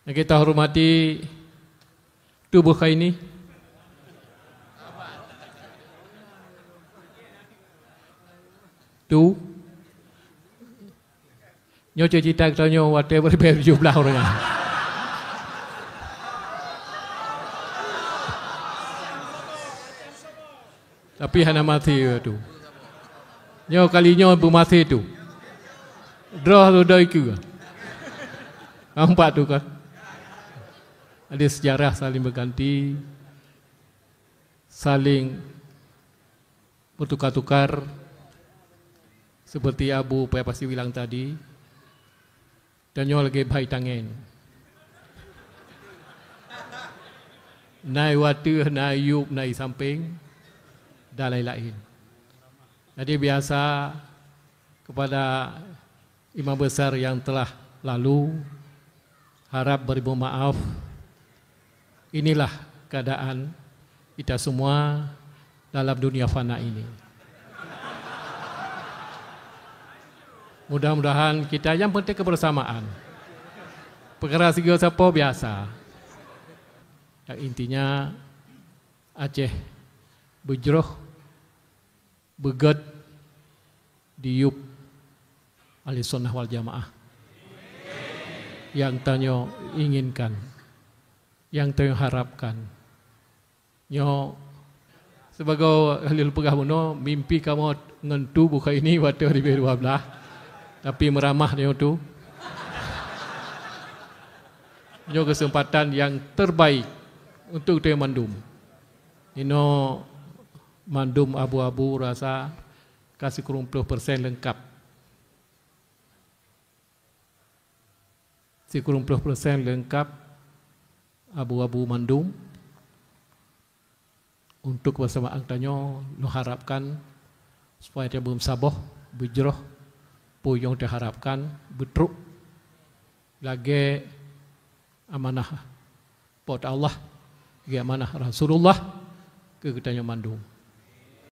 Yang kita hormati tubuh ini, tu nyo cerita katanya whatever jumlah orangnya. Tapi hana mati tu. Nyo kalinya bermati tu. Draw tu dah ikut. Nampak tu kan? Ada sejarah saling berganti, saling bertukar-tukar, seperti Abu pasti bilang tadi. Dan nyo lagi baik tangan. Nai watu, nai yub, nai samping, dan lain-lain. Jadi biasa kepada imam besar yang telah lalu, harap beribu maaf. Inilah keadaan kita semua dalam dunia fana ini. Mudah-mudahan kita yang penting kebersamaan. Perkara segala siapa biasa. Yang intinya Aceh berjeroh, beget, diup ahli sunnah wal jamaah. Yang tanyo inginkan, yang tanyo harapkan. Nyo sebagai ahli pegah muno mimpi kamu ngentu buka ini waktu 2012, tapi meramah nyo tu. Nyo kesempatan yang terbaik untuk dia mandum. Ino mandum abu-abu rasa kasih kurang 10% lengkap. Si kurang 10% lengkap abu-abu mandum. Untuk bersama angtanyo lo harapkan supaya dia bersaboh, berjeroh, puyong dia harapkan betruk lagi amanah pot Allah, lagi amanah Rasulullah ke kitanya mandum.